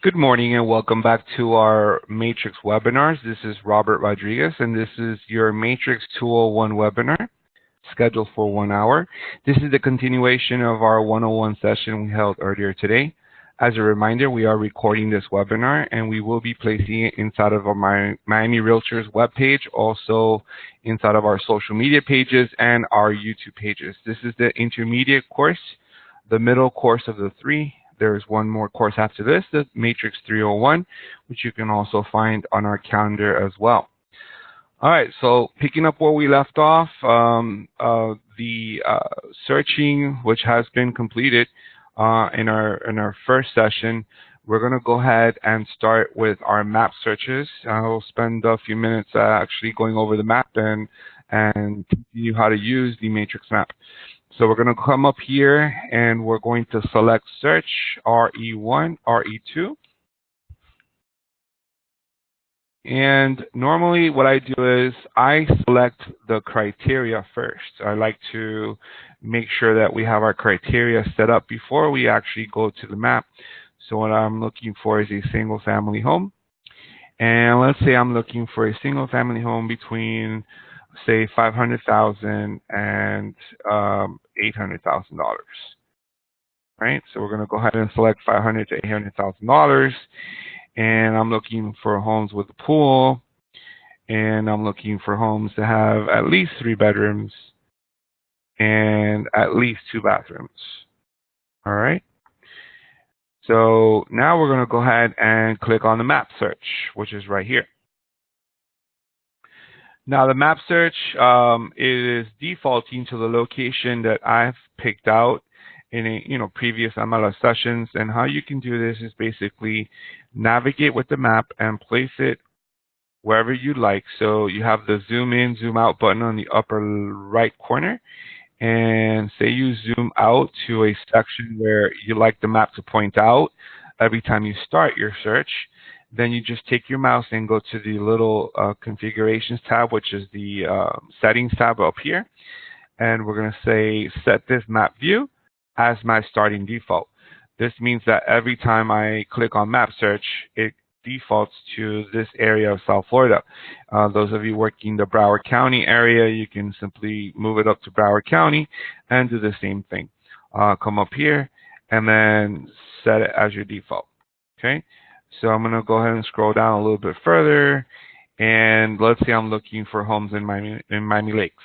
Good morning and welcome back to our Matrix webinars. This is Robert Rodriguez and this is your Matrix 201 webinar scheduled for 1 hour. This is the continuation of our 101 session we held earlier today. As a reminder, we are recording this webinar and we will be placing it inside of our Miami Realtors webpage, also inside of our social media pages and our YouTube pages. This is the intermediate course, the middle course of the three. There's one more course after this, the Matrix 301, which you can also find on our calendar as well. All right, so picking up where we left off, the searching, which has been completed in our first session, we're going to go ahead and start with our map searches. I'll spend a few minutes actually going over the map and teaching you how to use the Matrix map. So we're going to come up here and we're going to select search RE1, RE2. And normally what I do is I select the criteria first. I like to make sure that we have our criteria set up before we actually go to the map. So what I'm looking for is a single family home. And let's say I'm looking for a single family home between, say, $500,000 and $800,000. Right? So we're going to go ahead and select $500,000 to $800,000. And I'm looking for homes with a pool. And I'm looking for homes to have at least 3 bedrooms and at least 2 bathrooms. All right? So now we're going to go ahead and click on the map search, which is right here. Now the map search is defaulting to the location that I've picked out in a previous MLS sessions. And how you can do this is basically navigate with the map and place it wherever you like. So you have the zoom in, zoom out button on the upper right corner. And say you zoom out to a section where you like the map to point out every time you start your search. Then you just take your mouse and go to the little configurations tab, which is the settings tab up here. And we're going to say set this map view as my starting default. This means that every time I click on map search, it defaults to this area of South Florida. Those of you working the Broward County area, you can simply move it up to Broward County and do the same thing. Come up here and then set it as your default. Okay. So I'm going to go ahead and scroll down a little bit further, and let's say I'm looking for homes in Miami Lakes.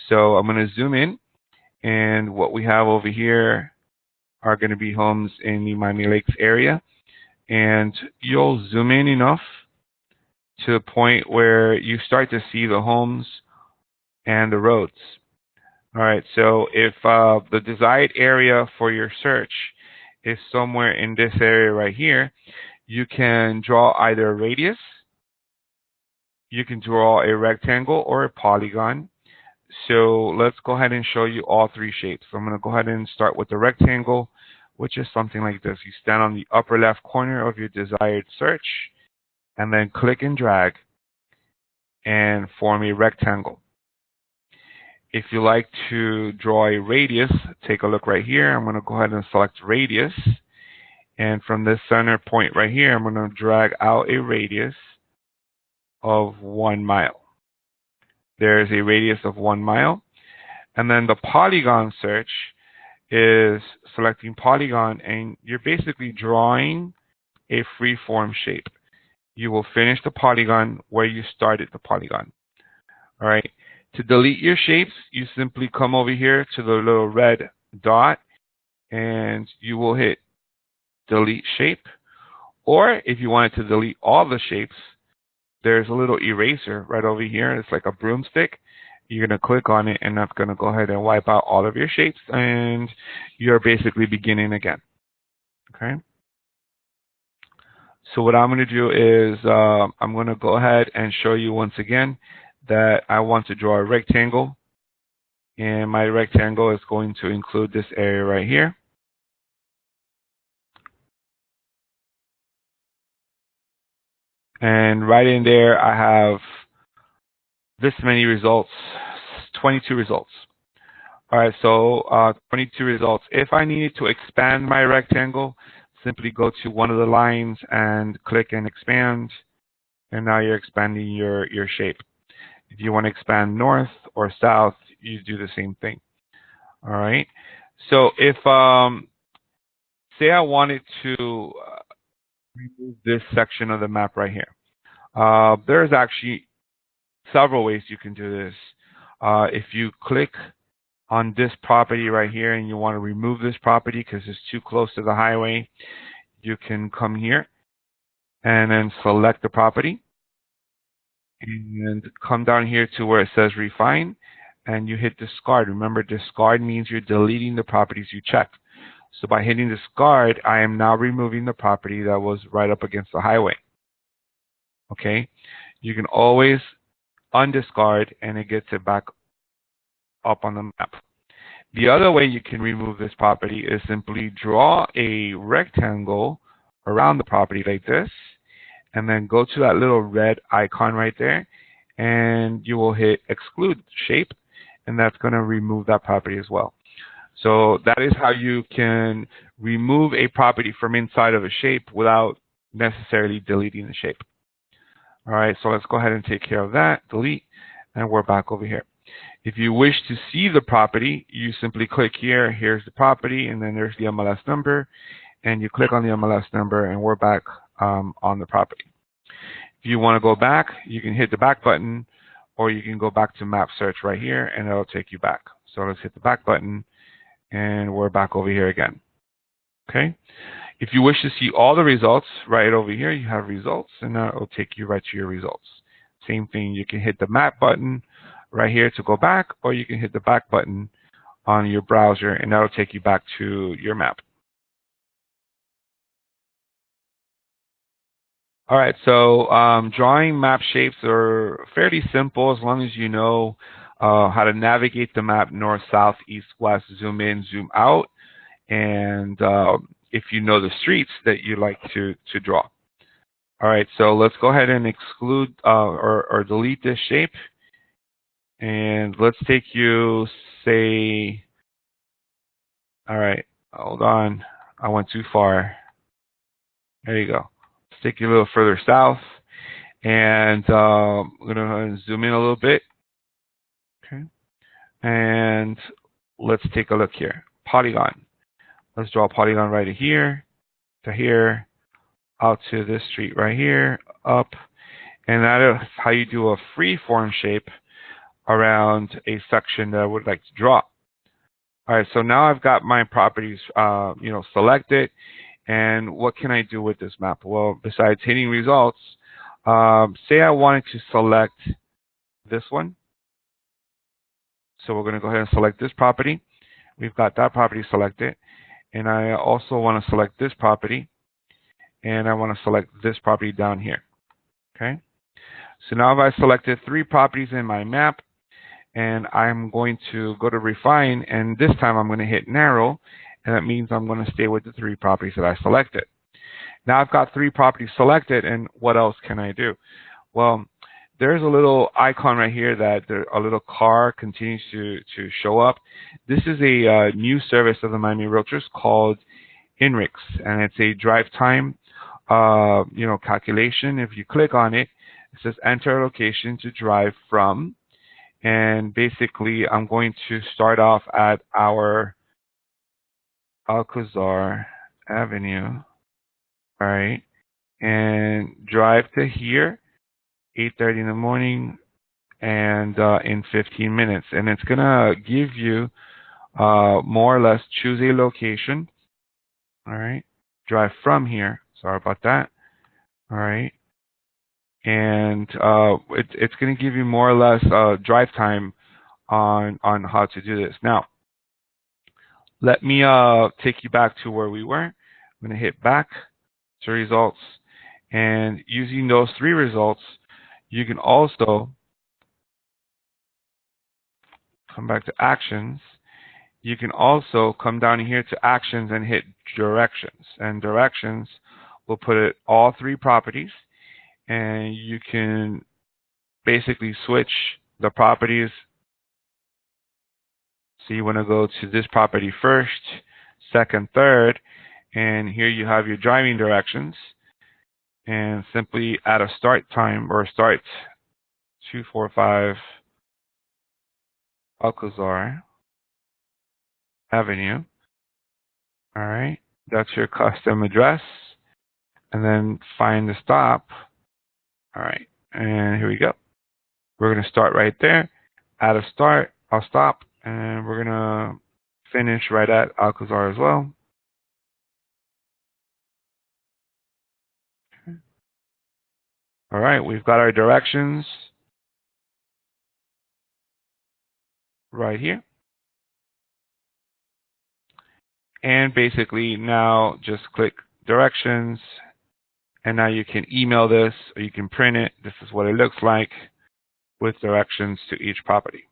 So I'm going to zoom in, and what we have over here are going to be homes in the Miami Lakes area. And you'll zoom in enough to the point where you start to see the homes and the roads. All right, so if the desired area for your search is somewhere in this area right here, you can draw either a radius, you can draw a rectangle or a polygon. So let's go ahead and show you all 3 shapes. So I'm going to go ahead and start with the rectangle, which is something like this. You stand on the upper left corner of your desired search and then click and drag and form a rectangle. If you like to draw a radius, take a look right here. I'm going to go ahead and select radius. And from this center point right here, I'm going to drag out a radius of 1 mile. There's a radius of 1 mile. And then the polygon search is selecting polygon, and you're basically drawing a free-form shape. You will finish the polygon where you started the polygon. All right. To delete your shapes, you simply come over here to the little red dot, and you will hit delete shape. Or if you wanted to delete all the shapes, there's a little eraser right over here. It's like a broomstick. You're going to click on it, and that's going to go ahead and wipe out all of your shapes, and you're basically beginning again. Okay. So what I'm going to do is I'm going to go ahead and show you once again that I want to draw a rectangle, and my rectangle is going to include this area right here. And right in there, I have this many results, 22 results. All right, so 22 results. If I needed to expand my rectangle, simply go to one of the lines and click and expand, and now you're expanding your shape. If you want to expand north or south, you do the same thing. All right. So if say I wanted to remove this section of the map right here, there's actually several ways you can do this. If you click on this property right here and you want to remove this property because it's too close to the highway, you can come here and then select the property and come down here to where it says refine, and you hit discard. Remember, discard means you're deleting the properties you checked. So by hitting discard, I am now removing the property that was right up against the highway. Okay, you can always undiscard and it gets it back up on the map. The other way you can remove this property is simply draw a rectangle around the property like this, and then go to that little red icon right there, and you will hit exclude shape, and that's going to remove that property as well. So that is how you can remove a property from inside of a shape without necessarily deleting the shape. All right, so let's go ahead and take care of that, delete, and we're back over here. If you wish to see the property, you simply click here, here's the property, and then there's the MLS number, and you click on the MLS number, and we're back on the property. If you want to go back, you can hit the back button, or you can go back to map search right here, and it'll take you back. So let's hit the back button, and we're back over here again. Okay. If you wish to see all the results, right over here, you have results, and that will take you right to your results. Same thing, you can hit the map button right here to go back, or you can hit the back button on your browser, and that'll take you back to your map. All right, so drawing map shapes are fairly simple as long as you know how to navigate the map north, south, east, west, zoom in, zoom out, and if you know the streets that you like to draw. All right, so let's go ahead and exclude or delete this shape. And let's take you, say, all right, hold on. I went too far. There you go. Let's take you a little further south. And I'm going to zoom in a little bit. Okay. And let's take a look here. Polygon. Let's draw a polygon right here to here, out to this street right here, up. And that is how you do a free form shape around a section that I would like to draw. All right, so now I've got my properties, selected, and what can I do with this map? Well, besides hitting results, say I wanted to select this one. So we're going to go ahead and select this property. We've got that property selected, and I also want to select this property, and I want to select this property down here. Okay. So now I've selected 3 properties in my map, and I'm going to go to refine, and this time I'm going to hit narrow, and that means I'm going to stay with the 3 properties that I selected. Now I've got 3 properties selected, and what else can I do? Well, there's a little icon right here that a little car continues to show up. This is a new service of the Miami Realtors called INRIX, and it's a drive time calculation. If you click on it, it says enter a location to drive from. And basically, I'm going to start off at our Alcazar Avenue, all right, and drive to here, 8:30 in the morning, and in 15 minutes. And it's going to give you more or less choose a location, all right, drive from here. Sorry about that, all right. And it's going to give you more or less drive time on how to do this. Now, let me take you back to where we were. I'm going to hit back to results, and using those 3 results, you can also come back to actions. You can also come down here to actions and hit directions, and directions will put it all 3 properties. And you can basically switch the properties. So you want to go to this property first, second, third, And here you have your driving directions, and simply add a start time or start 245 Alcazar Avenue. All right, that's your custom address. And then find the stop. All right, and here we go. We're going to start right there. Add a start, I'll stop, and we're going to finish right at Alcazar as well. All right, we've got our directions right here. And basically now just click directions, and now you can email this or you can print it. This is what it looks like with directions to each property.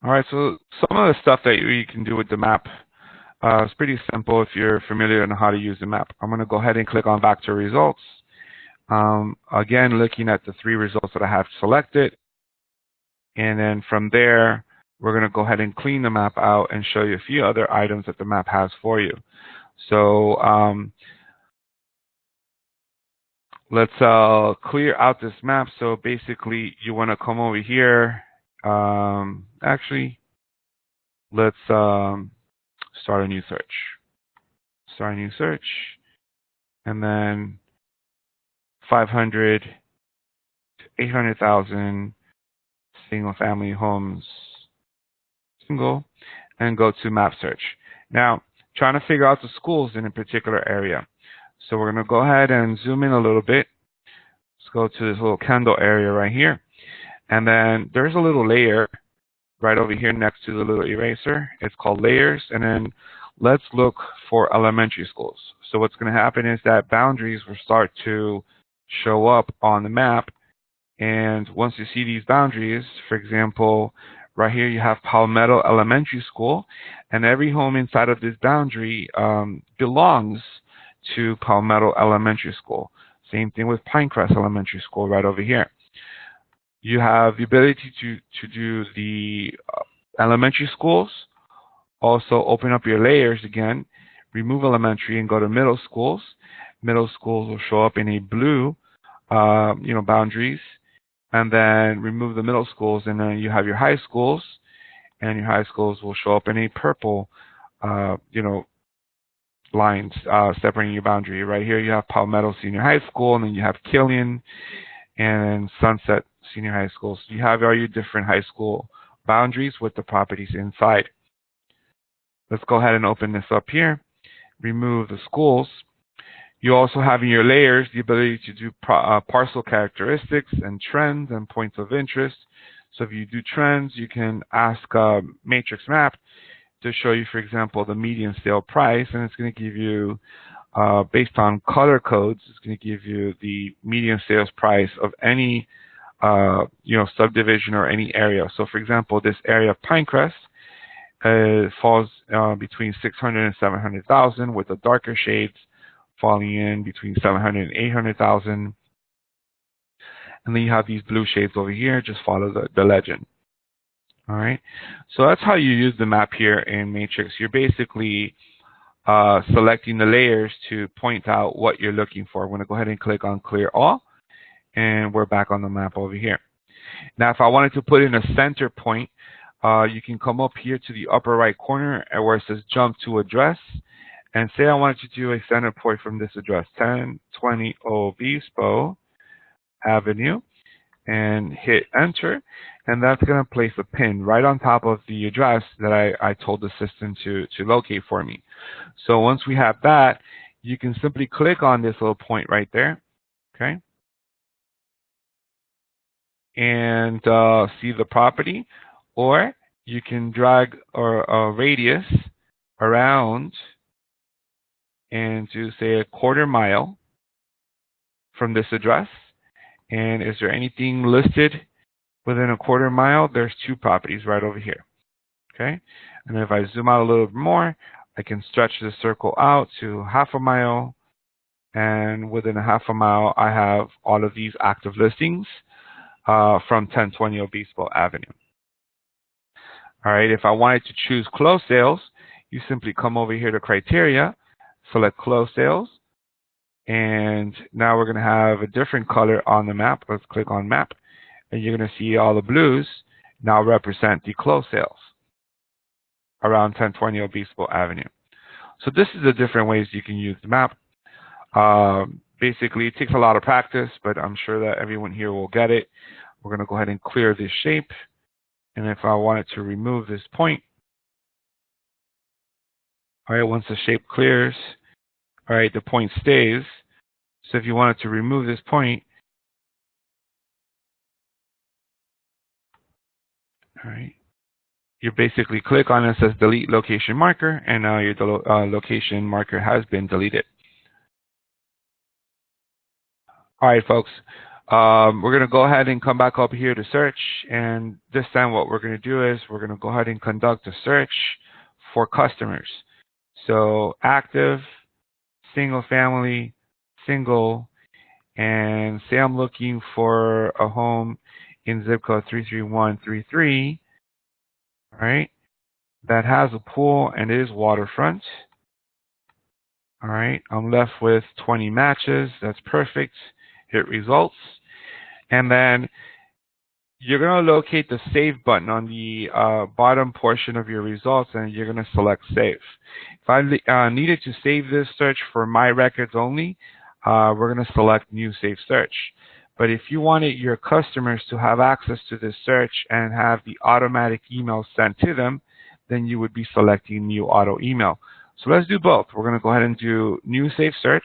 All right, so some of the stuff that you can do with the map is pretty simple if you're familiar on how to use the map. I'm going to go ahead and click on back to results. Again, looking at the 3 results that I have selected. And then from there, we're going to go ahead and clean the map out and show you a few other items that the map has for you. So let's clear out this map. So basically, you want to come over here. Actually, let's start a new search. Start a new search. And then 500 to 800,000 single-family homes, single, and go to map search. Now, trying to figure out the schools in a particular area. So we're going to go ahead and zoom in a little bit. Let's go to this little candle area right here. And then there's a little layer right over here next to the little eraser. It's called layers. And then let's look for elementary schools. So what's going to happen is that boundaries will start to show up on the map. And once you see these boundaries, for example, right here you have Palmetto Elementary School, and every home inside of this boundary belongs to Palmetto Elementary School. Same thing with Pinecrest Elementary School right over here. You have the ability to do the elementary schools. Also open up your layers again, remove elementary and go to middle schools. Middle schools will show up in a blue boundaries. And then remove the middle schools, and then you have your high schools, and your high schools will show up in a purple, lines separating your boundary. Right here you have Palmetto Senior High School, and then you have Killian and Sunset Senior High School. So you have all your different high school boundaries with the properties inside. Let's go ahead and open this up here. Remove the schools. You also have in your layers the ability to do parcel characteristics and trends and points of interest. So if you do trends, you can ask Matrix Map to show you, for example, the median sale price, and it's going to give you, based on color codes, it's going to give you the median sales price of any, subdivision or any area. So, for example, this area of Pinecrest falls between 600 and 700,000, with the darker shades falling in between 700 and 800,000. And then you have these blue shades over here. Just follow the legend. All right. So that's how you use the map here in Matrix. You're basically selecting the layers to point out what you're looking for. I'm going to go ahead and click on Clear All, and we're back on the map over here. Now, if I wanted to put in a center point, you can come up here to the upper right corner where it says Jump to Address. And say I wanted to do a center point from this address, 1020 Obispo Avenue, and hit enter. And that's going to place a pin right on top of the address that I told the system to locate for me. So once we have that, you can simply click on this little point right there, okay? And see the property, or you can drag a radius around and to say a quarter mile from this address. And is there anything listed within a quarter mile? There's 2 properties right over here. Okay. And if I zoom out a little bit more, I can stretch the circle out to half a mile. And within a half a mile, I have all of these active listings from 1020 Obispo Avenue. All right. If I wanted to choose closed sales, you simply come over here to criteria, select close sales, and now we're going to have a different color on the map. Let's click on map, and you're going to see all the blues now represent the close sales around 1020 Obispo Avenue. So this is the different ways you can use the map. Basically, it takes a lot of practice, but I'm sure that everyone here will get it. We're going to go ahead and clear this shape. And if I wanted to remove this point, all right, once the shape clears, all right, the point stays. So if you wanted to remove this point, all right, you basically click on it, it says delete location marker, and now your location marker has been deleted. All right, folks, we're going to go ahead and come back up here to search, and this time what we're going to do is we're going to go ahead and conduct a search for customers. So active, single family, single, and say I'm looking for a home in zip code 33133, all right, that has a pool and is waterfront. All right, I'm left with 20 matches. That's perfect. Hit results. And then you're going to locate the save button on the bottom portion of your results, and you're going to select save. If I needed to save this search for my records only, we're going to select new save search. But if you wanted your customers to have access to this search and have the automatic email sent to them, then you would be selecting new auto email. So let's do both. We're going to go ahead and do new save search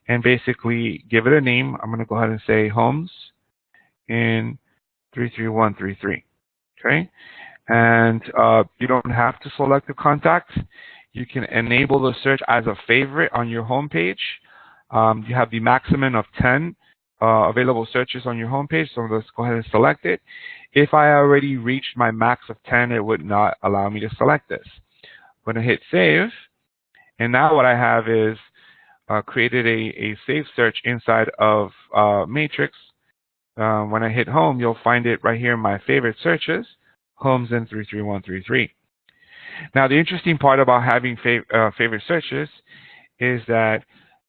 and basically give it a name. I'm going to go ahead and say homes in 33133. Okay, and you don't have to select the contact. You can enable the search as a favorite on your home page. You have the maximum of 10 available searches on your home page, so let's go ahead and select it. If I already reached my max of 10, it would not allow me to select this. I'm going to hit save, and now what I have is created a save search inside of Matrix. When I hit home, you'll find it right here in my favorite searches, homes in 33133. Now, the interesting part about having favorite searches is that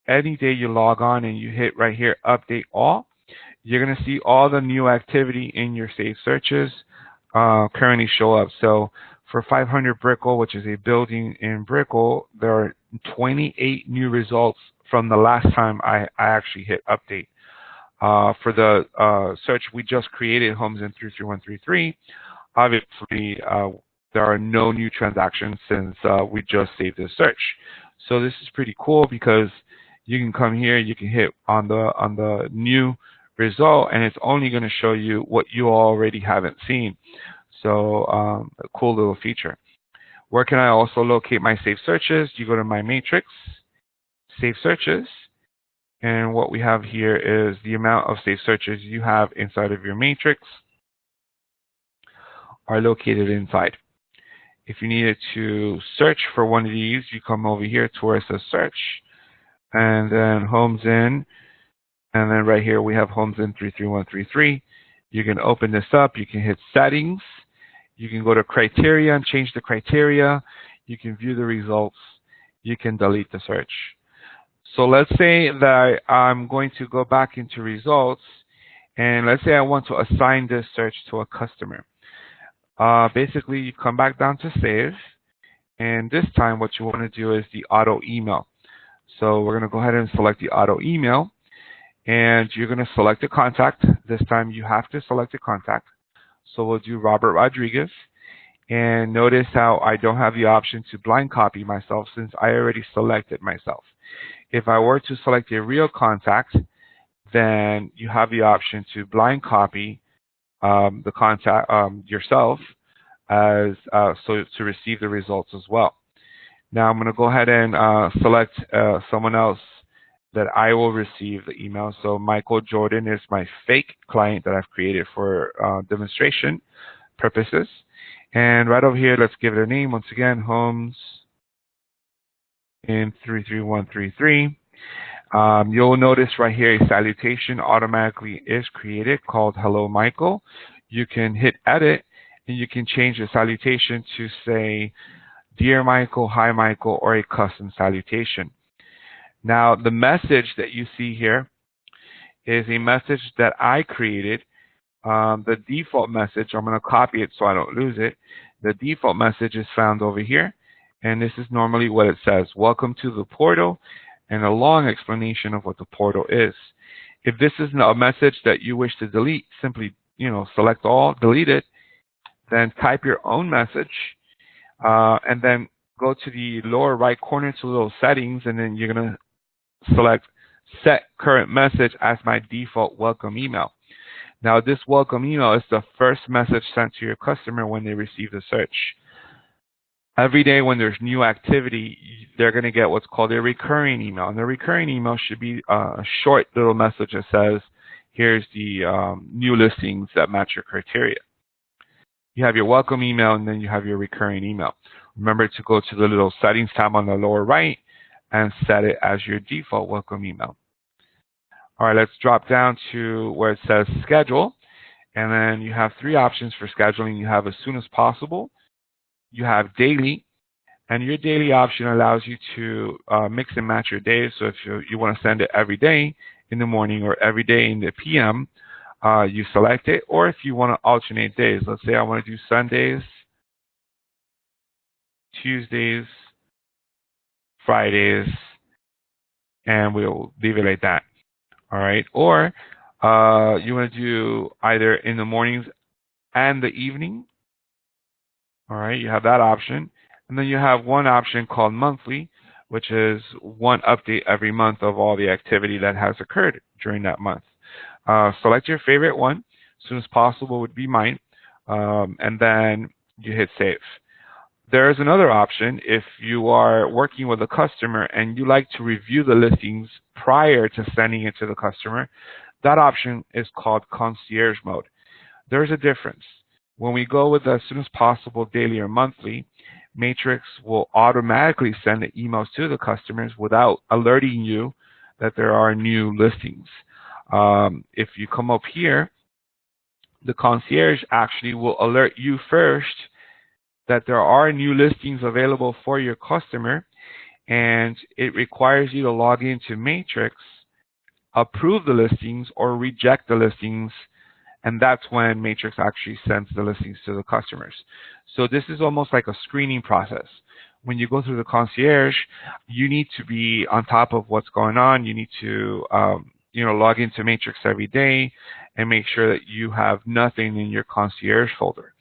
any day you log on and you hit right here, update all, you're going to see all the new activity in your saved searches currently show up. So for 500 Brickell, which is a building in Brickell, there are 28 new results from the last time I actually hit update. For the search we just created, homes in 33133, obviously there are no new transactions since we just saved this search. So this is pretty cool because you can come here, you can hit on the new result, and it's only going to show you what you already haven't seen. So a cool little feature. Where can I also locate my saved searches? You go to my matrix, save searches, and what we have here is the amount of saved searches you have inside of your matrix are located inside. If you needed to search for one of these, you come over here to where it says search, and then homes in, and then right here we have homes in 33133. You can open this up, you can hit settings, you can go to criteria and change the criteria, you can view the results, you can delete the search. So let's say that I'm going to go back into results, and let's say I want to assign this search to a customer. Basically, you come back down to save, and this time what you want to do is the auto email. So we're going to go ahead and select the auto email, and you're going to select the contact. This time you have to select the contact. So we'll do Robert Rodriguez, and notice how I don't have the option to blind copy myself since I already selected myself. If I were to select a real contact, then you have the option to blind copy the contact yourself as so to receive the results as well. Now I'm going to go ahead and select someone else that I will receive the email. So Michael Jordan is my fake client that I've created for demonstration purposes. And right over here, let's give it a name. Once again, homes in 33133. You'll notice right here a salutation automatically is created called Hello Michael. You can hit edit and you can change the salutation to say Dear Michael, Hi Michael, or a custom salutation. Now, the message that you see here is a message that I created. The default message, I'm going to copy it so I don't lose it. The default message is found over here, and this is normally what it says. Welcome to the portal, and a long explanation of what the portal is. If this is a message that you wish to delete, simply select all, delete it, then type your own message, and then go to the lower right corner to little settings, and then you're going to select set current message as my default welcome email. Now, this welcome email is the first message sent to your customer when they receive the search. Every day when there's new activity, they're going to get what's called a recurring email. And the recurring email should be a short little message that says, here's the new listings that match your criteria. You have your welcome email, and then you have your recurring email. Remember to go to the little settings tab on the lower right and set it as your default welcome email. All right, let's drop down to where it says schedule, and then you have three options for scheduling. You have as soon as possible, you have daily, and your daily option allows you to mix and match your days. So if you want to send it every day in the morning or every day in the PM, you select it. Or if you want to alternate days, let's say I want to do Sundays, Tuesdays, Fridays, and we'll leave it like that. All right, or you want to do either in the mornings and the evening. All right, you have that option. And then you have one option called monthly, which is one update every month of all the activity that has occurred during that month. Select your favorite one. As soon as possible would be mine. And then you hit save. There is another option if you are working with a customer and you like to review the listings prior to sending it to the customer. That option is called Concierge Mode. There's a difference. When we go with as soon as possible, daily or monthly, Matrix will automatically send the emails to the customers without alerting you that there are new listings. If you come up here, the concierge actually will alert you first that there are new listings available for your customer, and it requires you to log into Matrix, approve the listings or reject the listings, and that's when Matrix actually sends the listings to the customers. So this is almost like a screening process. When you go through the concierge, you need to be on top of what's going on. You need to log into Matrix every day and make sure that you have nothing in your concierge folder.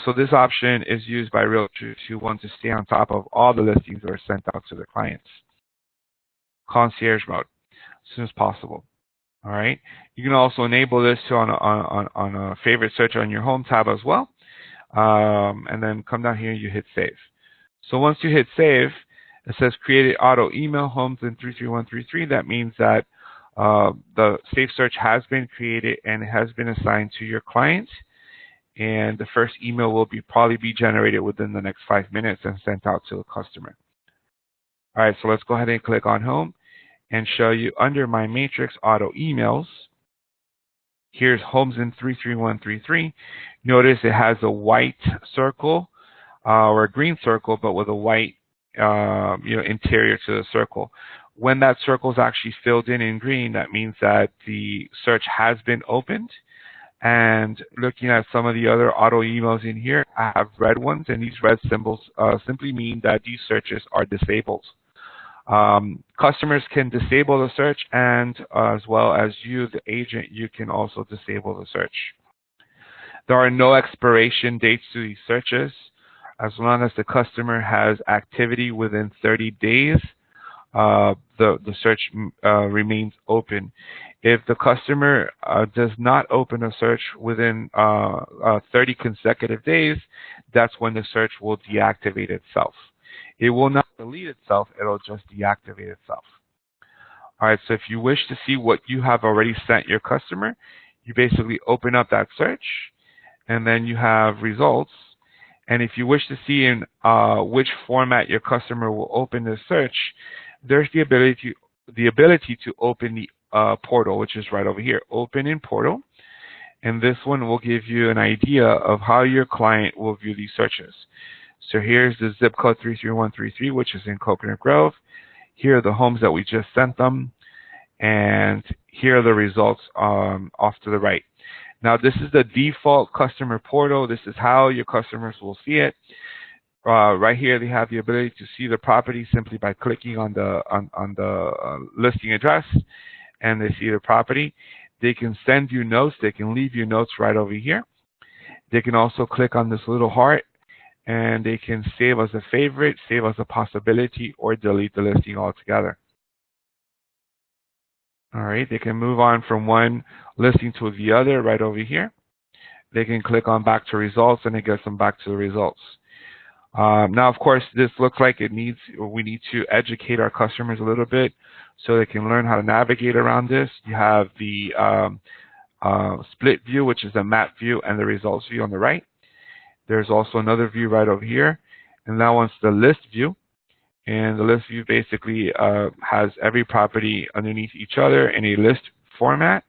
So this option is used by realtors who want to stay on top of all the listings that are sent out to their clients. Concierge mode, as soon as possible. All right. You can also enable this on a favorite search on your home tab as well. And then come down here, you hit save. So once you hit save, it says created auto email homes in 33133. That means that the safe search has been created and it has been assigned to your client. And the first email will probably be generated within the next 5 minutes and sent out to the customer. All right, so let's go ahead and click on home and show you under my Matrix auto emails. Here's homes in 33133. Notice it has a white circle or a green circle, but with a white interior to the circle. When that circle is actually filled in green, that means that the search has been opened. And looking at some of the other auto emails in here, I have red ones, and these red symbols simply mean that these searches are disabled. Customers can disable the search, and as well as you, the agent, you can also disable the search. There are no expiration dates to these searches. As long as the customer has activity within 30 days, the search remains open. If the customer does not open a search within 30 consecutive days, that's when the search will deactivate itself. It will not delete itself, it'll just deactivate itself. All right, so if you wish to see what you have already sent your customer, you basically open up that search, and then you have results. And if you wish to see in which format your customer will open the search, there's the ability to open the portal, which is right over here, open in portal. And this one will give you an idea of how your client will view these searches. So here's the zip code 33133, which is in Coconut Grove. Here are the homes that we just sent them. And here are the results off to the right. Now, this is the default customer portal. This is how your customers will see it. Right here, they have the ability to see the property simply by clicking on the listing address, and they see the property. They can send you notes. They can leave you notes right over here. They can also click on this little heart, and they can save as a favorite, save as a possibility, or delete the listing altogether. All right, they can move on from one listing to the other right over here. They can click on back to results, and it gets them back to the results. Now, of course, this looks like we need to educate our customers a little bit so they can learn how to navigate around this. You have the split view, which is the map view, and the results view on the right. There's also another view right over here, and that one's the list view. And the list view basically has every property underneath each other in a list format.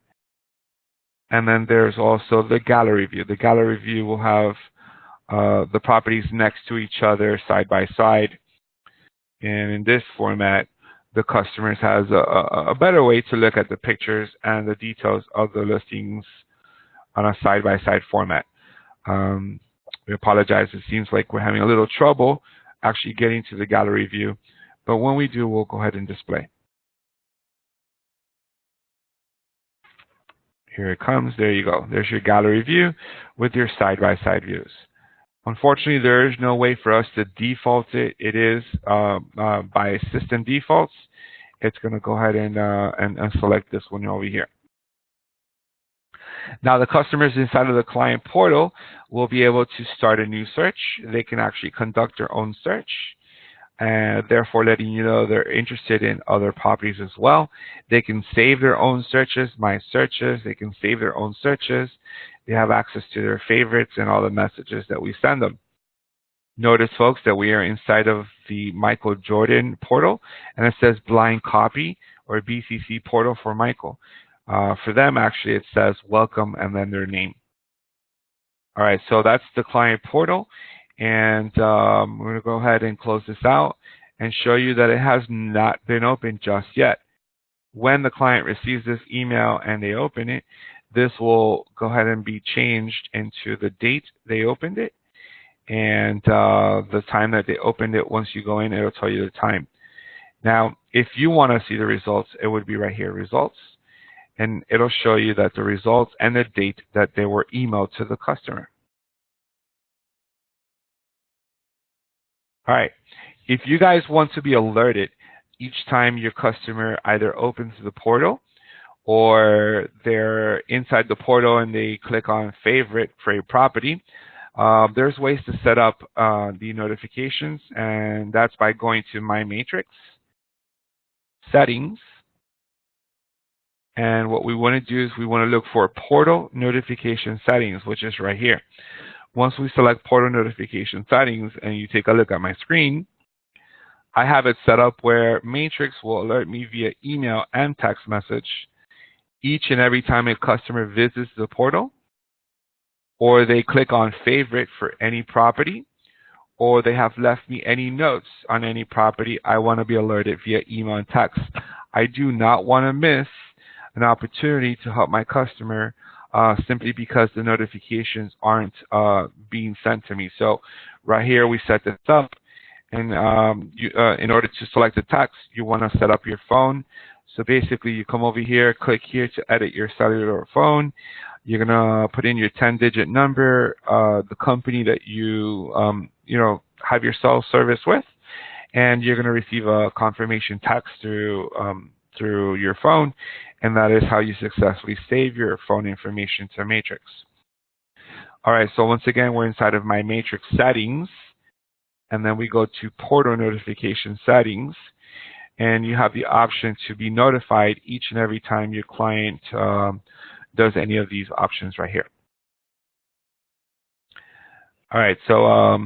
And then there's also the gallery view. The gallery view will have the properties next to each other, side by side. And in this format, the customers has a better way to look at the pictures and the details of the listings on a side-by-side format. We apologize. It seems like we're having a little trouble actually getting to the gallery view. But when we do, we'll go ahead and display. Here it comes. There you go. There's your gallery view with your side-by-side views. Unfortunately, there is no way for us to default it. It is by system defaults. It's going to go ahead and select this one over here. Now, the customers inside of the client portal will be able to start a new search. They can actually conduct their own search, and therefore letting you know they're interested in other properties as well. They can save their own searches, my searches. They can save their own searches. They have access to their favorites and all the messages that we send them. Notice, folks, that we are inside of the Michael Jordan portal, and it says blind copy or BCC portal for Michael. For them, actually, it says welcome and then their name. All right, so that's the client portal, and we're going to go ahead and close this out and show you that it has not been opened just yet. When the client receives this email and they open it, this will go ahead and be changed into the date they opened it and the time that they opened it. Once you go in, it'll tell you the time. Now, if you want to see the results, it would be right here, results. And it'll show you that the results and the date that they were emailed to the customer. All right. If you guys want to be alerted each time your customer either opens the portal or they're inside the portal and they click on favorite for a property, there's ways to set up the notifications, and that's by going to My Matrix, Settings. And what we want to do is we want to look for Portal Notification Settings, which is right here. Once we select Portal Notification Settings and you take a look at my screen, I have it set up where Matrix will alert me via email and text message each and every time a customer visits the portal, or they click on favorite for any property, or they have left me any notes on any property. I want to be alerted via email and text. I do not want to miss an opportunity to help my customer simply because the notifications aren't being sent to me. So right here, we set this up. And in order to select the text, you want to set up your phone. So basically, you come over here, click here to edit your cellular phone. You're going to put in your 10-digit number, the company that you have your cell service with, and you're going to receive a confirmation text through your phone, and that is how you successfully save your phone information to Matrix. All right, so once again, we're inside of My Matrix Settings, and then we go to Portal Notification Settings, and you have the option to be notified each and every time your client does any of these options right here. All right, so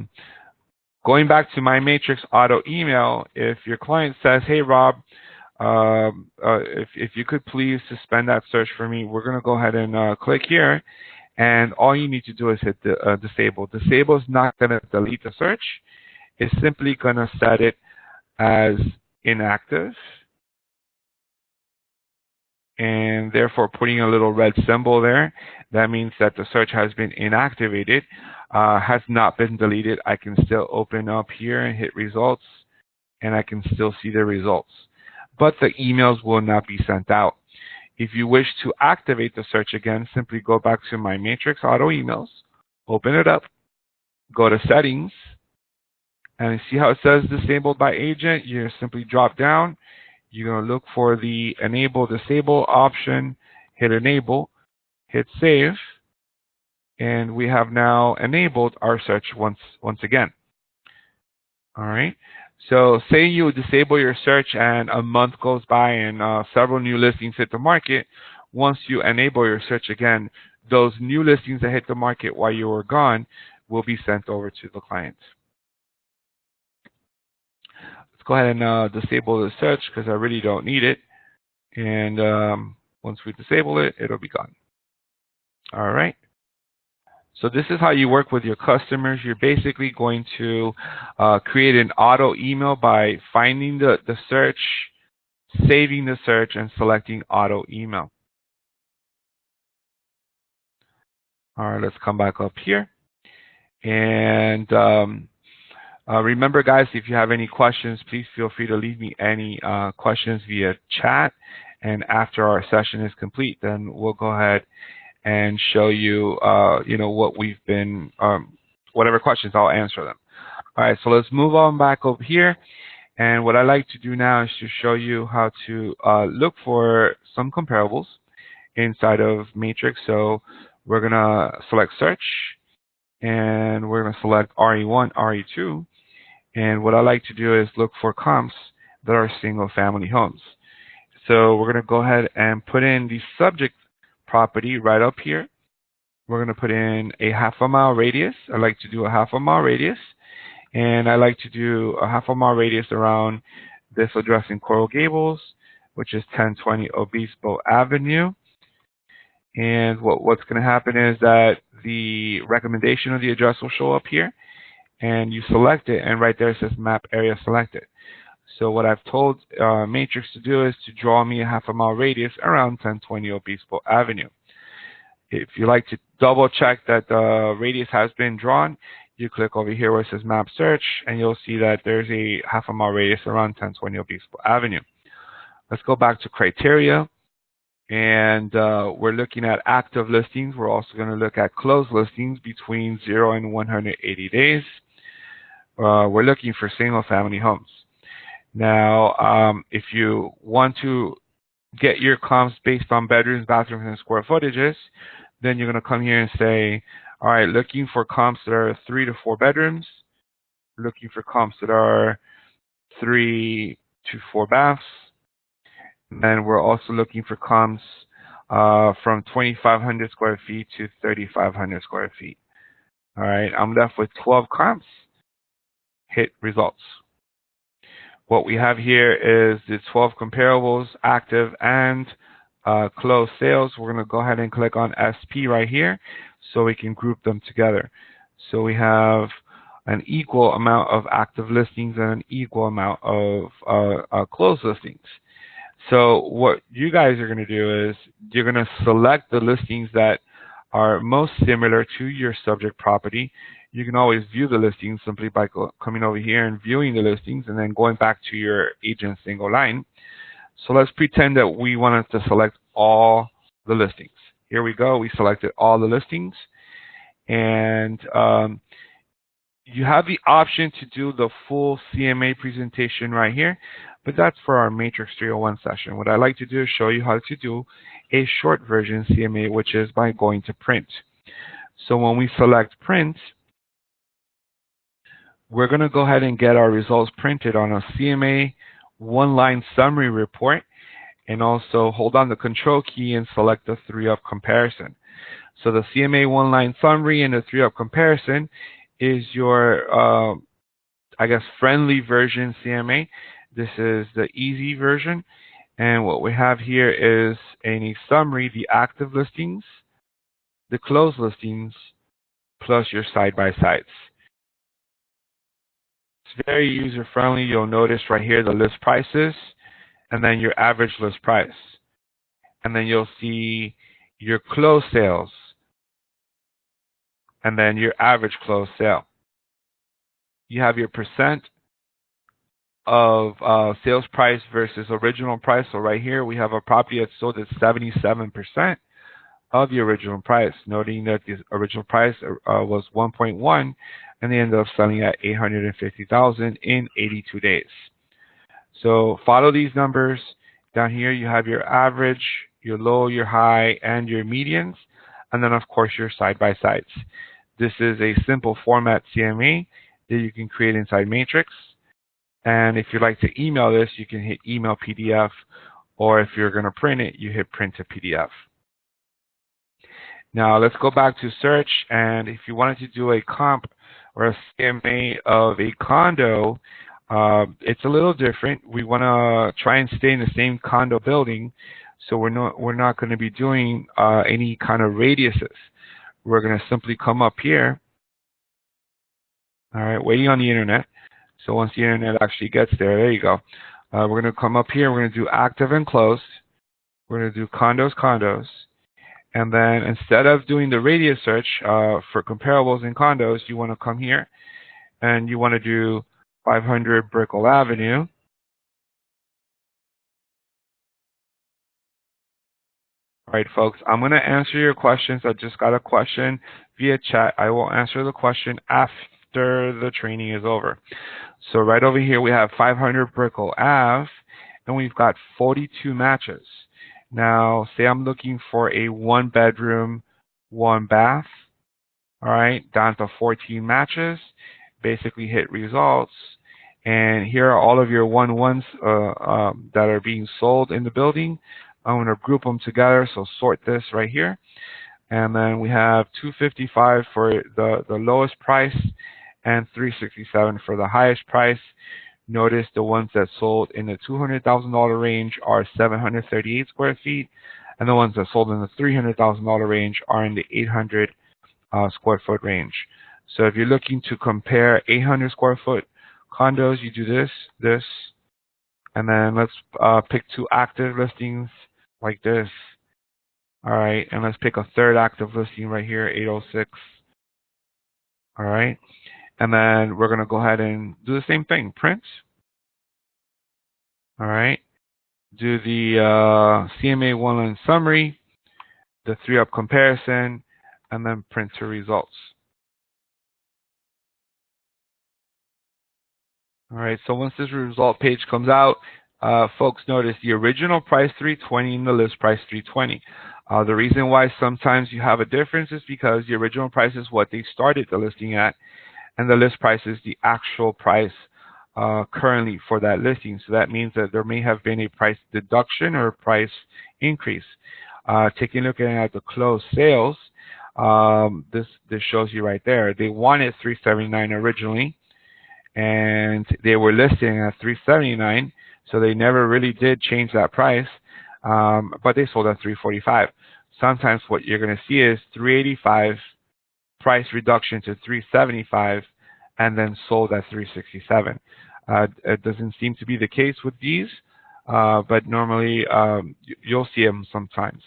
going back to My Matrix Auto Email, if your client says, hey, Rob, if you could please suspend that search for me, we're going to go ahead and click here. And all you need to do is hit the disable. Disable is not going to delete the search. is simply going to set it as inactive, and therefore putting a little red symbol there. That means that the search has been inactivated, has not been deleted. I can still open up here and hit results, and I can still see the results. But the emails will not be sent out. If you wish to activate the search again, simply go back to my Matrix Auto Emails, open it up, go to Settings, and see how it says Disabled by Agent. You simply drop down. You're going to look for the Enable Disable option, hit Enable, hit Save, and we have now enabled our search once again. All right. So say you disable your search and a month goes by and several new listings hit the market. Once you enable your search again, those new listings that hit the market while you were gone will be sent over to the client. Let's go ahead and disable the search because I really don't need it. And once we disable it, it'll be gone. All right. So this is how you work with your customers. You're basically going to create an auto email by finding the search, saving the search, and selecting auto email. All right, let's come back up here. And remember, guys, if you have any questions, please feel free to leave me any questions via chat. And after our session is complete, then we'll go ahead and show you, what we've been, whatever questions, I'll answer them. All right, so let's move on back over here. And what I like to do now is to show you how to look for some comparables inside of Matrix. So we're going to select Search, and we're going to select RE1, RE2. And what I like to do is look for comps that are single-family homes. So we're going to go ahead and put in the subject property right up here. We're going to put in a half-a-mile radius. I like to do a half-a-mile radius. And I like to do a half-a-mile radius around this address in Coral Gables, which is 1020 Obispo Avenue. And what's going to happen is that the recommendation of the address will show up here. And you select it, and right there it says Map Area Selected. So what I've told Matrix to do is to draw me a half-a-mile radius around 1020 Obispo Avenue. If you like to double check that the radius has been drawn, you click over here where it says Map Search, and you'll see that there's a half-a-mile radius around 1020 Obispo Avenue. Let's go back to criteria, and we're looking at active listings. We're also going to look at closed listings between 0 and 180 days. We're looking for single-family homes. Now, if you want to get your comps based on bedrooms, bathrooms, and square footages, then you're going to come here and say, all right, looking for comps that are 3 to 4 bedrooms, looking for comps that are 3 to 4 baths, and then we're also looking for comps from 2,500 square feet to 3,500 square feet. All right, I'm left with 12 comps. Hit results. What we have here is the 12 comparables, active and closed sales. We're going to go ahead and click on SP right here so we can group them together. So we have an equal amount of active listings and an equal amount of closed listings. So what you guys are going to do is you're going to select the listings that are most similar to your subject property. You can always view the listings simply by coming over here and viewing the listings and then going back to your agent single line. So let's pretend that we wanted to select all the listings. Here we go. We selected all the listings. And you have the option to do the full CMA presentation right here, but that's for our Matrix 301 session. What I like to do is show you how to do a short version CMA, which is by going to print. So when we select print, we're going to go ahead and get our results printed on a CMA one-line summary report, and also hold on the control key and select the 3-up comparison. So the CMA one-line summary and the 3-up comparison is your, friendly version CMA. This is the easy version. And what we have here is in a summary, the active listings, the closed listings, plus your side-by-sides. It's very user-friendly. You'll notice right here the list prices, and then your average list price. And then you'll see your closed sales, and then your average closed sale. You have your percent of sales price versus original price. So right here we have a property that's sold at 77% of the original price, noting that the original price was 1.1, and they ended up selling at 850,000 in 82 days. So follow these numbers. Down here you have your average, your low, your high, and your medians, and then of course your side-by-sides. This is a simple format CMA that you can create inside Matrix. And if you'd like to email this, you can hit email PDF, or if you're going to print it, you hit print to PDF. Now let's go back to search, and if you wanted to do a comp or a CMA of a condo, it's a little different. We want to try and stay in the same condo building, so we're not going to be doing any kind of radiuses. We're going to simply come up here. All right, waiting on the internet. So once the internet actually gets there you go. We're going to come up here. We're going to do active and closed. We're going to do condos. And then instead of doing the radius search for comparables in condos, you want to come here and you want to do 500 Brickell Avenue. All right, folks, I'm going to answer your questions. I just got a question via chat. I will answer the question after the training is over. So right over here, we have 500 Brickell Ave, and we've got 42 matches. Now, say I'm looking for a 1-bedroom, 1-bath, all right, down to 14 matches. Basically hit results, and here are all of your 1-1s that are being sold in the building. I'm going to group them together, so sort this right here. And then we have 255 for the lowest price and 367 for the highest price. Notice the ones that sold in the $200,000 range are 738 square feet, and the ones that sold in the $300,000 range are in the 800 square foot range. So if you're looking to compare 800 square foot condos, you do this, and then let's pick 2 active listings like this. All right, and let's pick a 3rd active listing right here, 806. All right. And then we're going to go ahead and do the same thing, print. All right. Do the CMA 1-line summary, the 3-up comparison, and then print to results. All right. So once this result page comes out, folks notice the original price $320 and the list price $320. The reason why sometimes you have a difference is because the original price is what they started the listing at, and the list price is the actual price currently for that listing. So that means that there may have been a price deduction or a price increase. Taking a look at the closed sales, this shows you right there. They wanted $379 originally, and they were listing at $379, so they never really did change that price, but they sold at $345. Sometimes what you're going to see is $385 price reduction to $375, and then sold at $367. It doesn't seem to be the case with these, but normally you'll see them sometimes.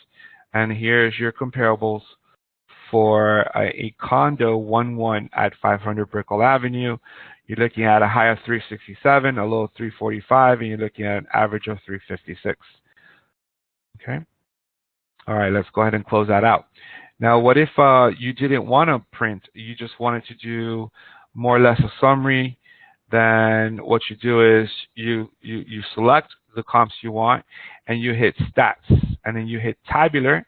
And here's your comparables for a condo 1-1 at 500 Brickell Avenue. You're looking at a high of 367, a low of 345, and you're looking at an average of 356. Okay. All right, let's go ahead and close that out. Now, what if you didn't want to print? You just wanted to do more or less a summary. Then what you do is you select the comps you want, and you hit stats, and then you hit tabular,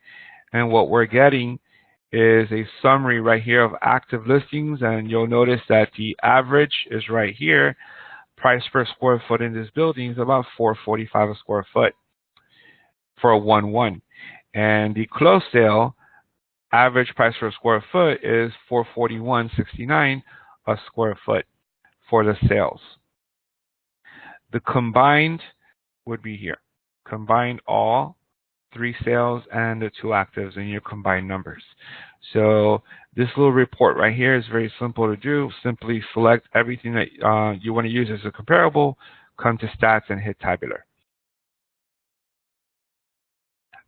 and what we're getting is a summary right here of active listings, and you'll notice that the average is right here. Price per square foot in this building is about $445 a square foot for a 1-1, and the closed sale average price per square foot is $441.69 a square foot for the sales. The combined would be here. Combined all 3 sales, and the 2 actives in your combined numbers. So this little report right here is very simple to do. Simply select everything that you want to use as a comparable, come to stats, and hit tabular.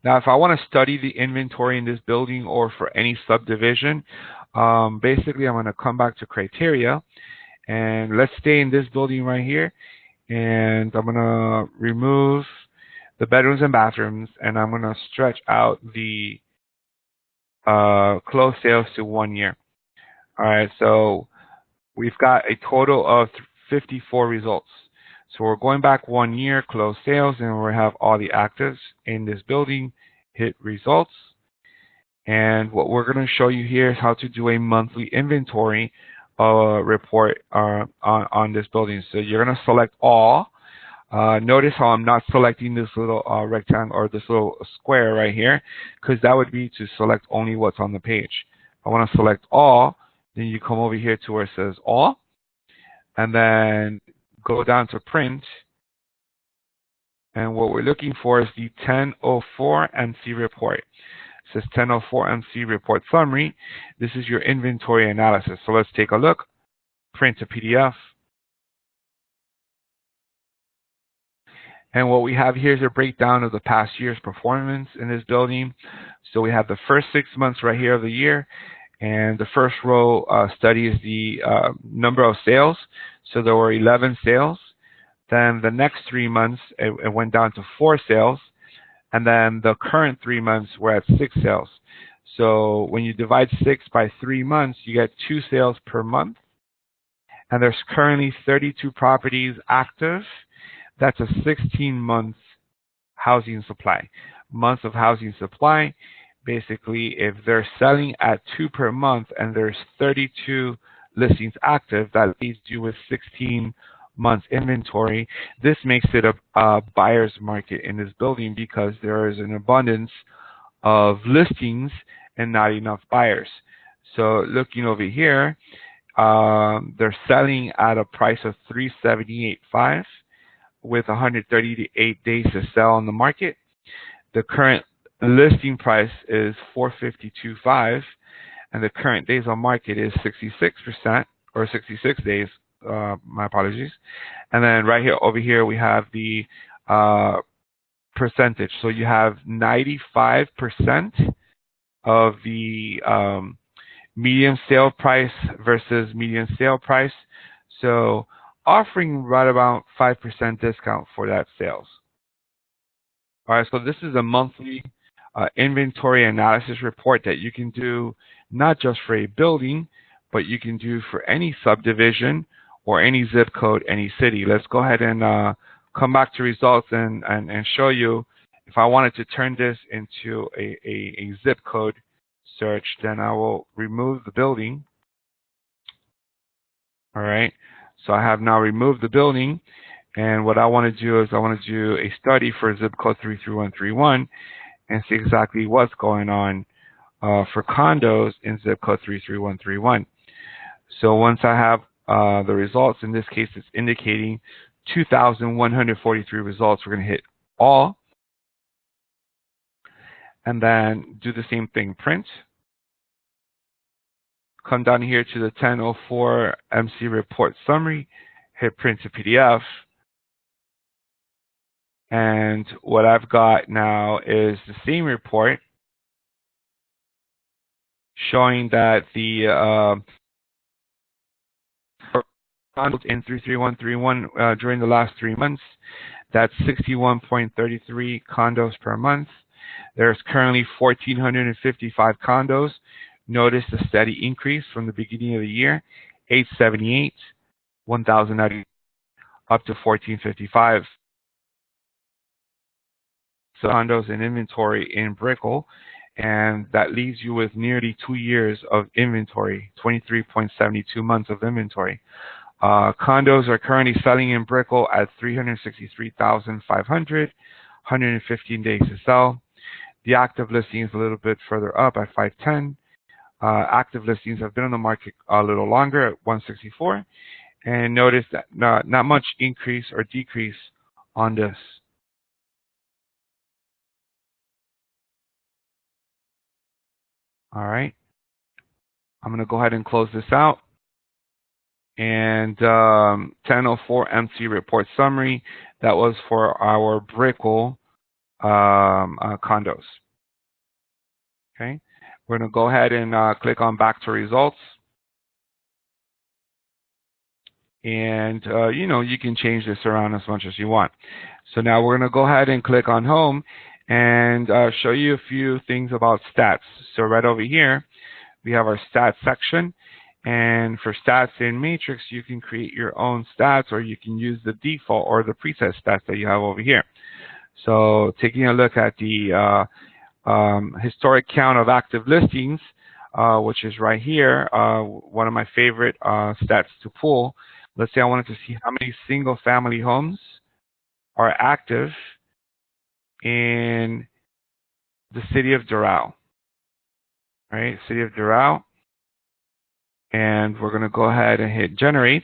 Now, if I want to study the inventory in this building or for any subdivision, basically I'm going to come back to criteria, and let's stay in this building right here, and I'm going to remove the bedrooms and bathrooms, and I'm going to stretch out the closed sales to 1 year. All right, so we've got a total of 54 results. So we're going back 1 year, closed sales, and we have all the actives in this building. Hit results. And what we're going to show you here is how to do a monthly inventory report on this building. So you're going to select all. Notice how I'm not selecting this little rectangle or this little square right here, because that would be to select only what's on the page. I want to select all. Then you come over here to where it says all, and then go down to print. And what we're looking for is the 1004 MC report. It says 1004 MC report summary. This is your inventory analysis. So let's take a look. Print to PDF. And what we have here is a breakdown of the past year's performance in this building. So we have the first 6 months right here of the year. And the first row studies the number of sales. So there were 11 sales. Then the next 3 months, it went down to 4 sales. And then the current 3 months, we're at 6 sales. So when you divide 6 by 3 months, you get 2 sales per month. And there's currently 32 properties active. That's a 16-month housing supply. Months of housing supply. Basically, if they're selling at 2 per month and there's 32 listings active, that leaves you with 16 months inventory. This makes it a buyer's market in this building because there is an abundance of listings and not enough buyers. So looking over here, they're selling at a price of $378.5 with 138 days to sell on the market. The current listing price is $452.5, and the current days on market is 66% or 66 days. My apologies. And then right here, over here, we have the percentage. So you have 95% of the median sale price versus median sale price. So offering right about 5% discount for that sales. All right, so this is a monthly inventory analysis report that you can do not just for a building, but you can do for any subdivision or any zip code, any city. Let's go ahead and come back to results and show you. If I wanted to turn this into a zip code search, then I will remove the building. All right, so I have now removed the building. And what I want to do is I want to do a study for zip code 33131 and see exactly what's going on for condos in zip code 33131. So once I have the results, in this case it's indicating 2,143 results, we're going to hit all. And then do the same thing, print. Come down here to the 1004 MC report summary, hit print to PDF. And what I've got now is the same report showing that the in 33131 during the last 3 months, that's 61.33 condos per month. There's currently 1,455 condos. Notice the steady increase from the beginning of the year, 878, 1,090, up to 1,455. So condos in inventory in Brickell, and that leaves you with nearly 2 years of inventory, 23.72 months of inventory. Condos are currently selling in Brickell at 363,500, 115 days to sell. The active listing is a little bit further up at 510. Active listings have been on the market a little longer at 164. And notice that not much increase or decrease on this. All right. I'm going to go ahead and close this out. And 1004 MC report summary. That was for our Brickell condos. Okay. We're going to go ahead and click on back to results. And, you can change this around as much as you want. So now we're going to go ahead and click on home and show you a few things about stats. So right over here, we have our stats section. And for stats in Matrix, you can create your own stats, or you can use the default or the preset stats that you have over here. So taking a look at the historic count of active listings, which is right here, one of my favorite stats to pull. Let's say I wanted to see how many single family homes are active in the city of Doral, right? City of Doral. And we're going to go ahead and hit generate.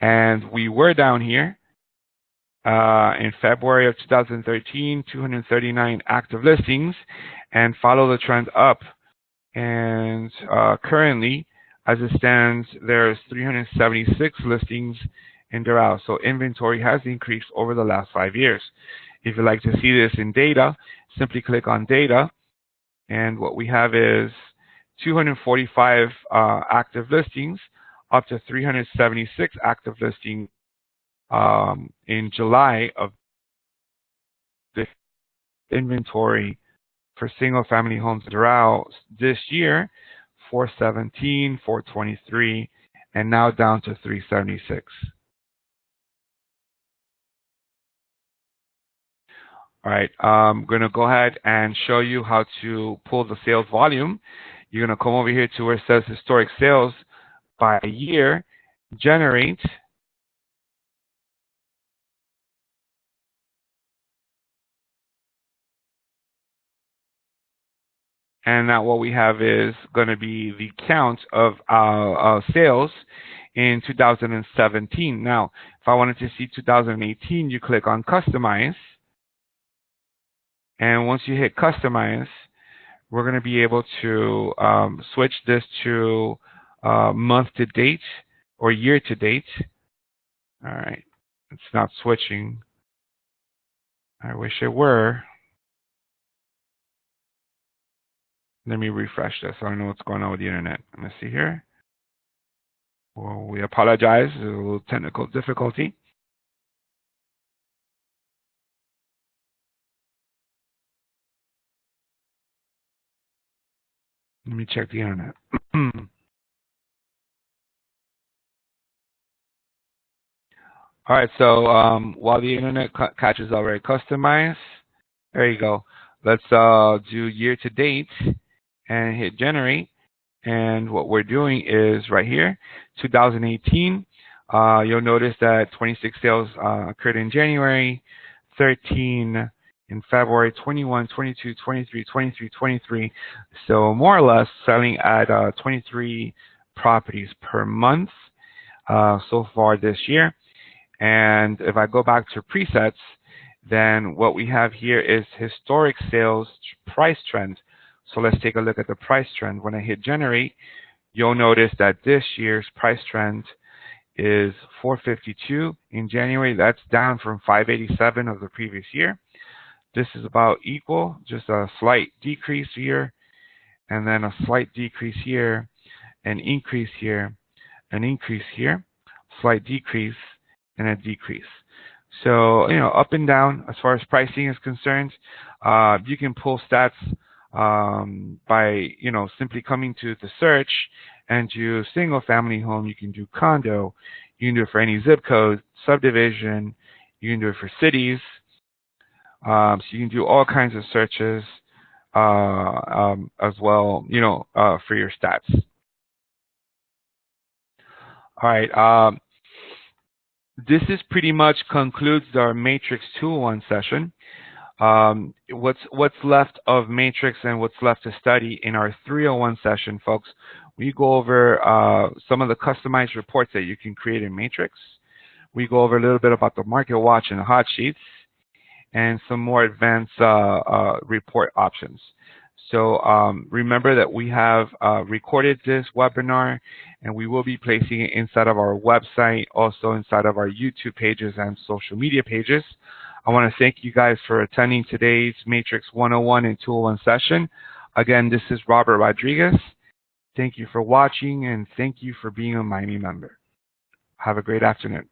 And we were down here in February of 2013, 239 active listings, and follow the trend up. And currently, as it stands, there's 376 listings in Doral. So inventory has increased over the last 5 years. If you'd like to see this in data, simply click on data. And what we have is 245 active listings up to 376 active listings in July of the inventory for single-family homes in Doral this year, 417, 423, and now down to 376. All right, I'm going to go ahead and show you how to pull the sales volume. You're going to come over here to where it says historic sales by year, generate, and now what we have is going to be the count of sales in 2017. Now, if I wanted to see 2018, you click on Customize. And once you hit Customize, we're going to be able to switch this to month to date or year to date. All right. It's not switching. I wish it were. Let me refresh this so I know what's going on with the internet. Let me see here. Well, we apologize. There's a little technical difficulty. Let me check the internet. All right, so while the internet catches already customized, there you go. Let's do year to date and hit generate. And what we're doing is right here, 2018. You'll notice that 26 sales occurred in January, 13 in February, 21, 22, 23, 23, 23. So more or less selling at 23 properties per month so far this year. And if I go back to presets, then what we have here is historic sales price trend. So let's take a look at the price trend. When I hit generate, you'll notice that this year's price trend is 452 in January. That's down from 587 of the previous year. This is about equal, just a slight decrease here, and then a slight decrease here, an increase here, an increase here, slight decrease, and a decrease. So, up and down as far as pricing is concerned. You can pull stats by, simply coming to the search and do single family home. You can do condo. You can do it for any zip code, subdivision. You can do it for cities. So you can do all kinds of searches as well, for your stats. All right. This is pretty much concludes our Matrix 201 session. What's left of Matrix and what's left to study in our 301 session, folks, we go over some of the customized reports that you can create in Matrix. We go over a little bit about the Market Watch and the hot sheets. and some more advanced report options. So remember that we have recorded this webinar, and we will be placing it inside of our website, also inside of our YouTube pages and social media pages. I want to thank you guys for attending today's Matrix 101 and 201 session. Again, this is Robert Rodriguez. Thank you for watching, and thank you for being a Miami member. Have a great afternoon.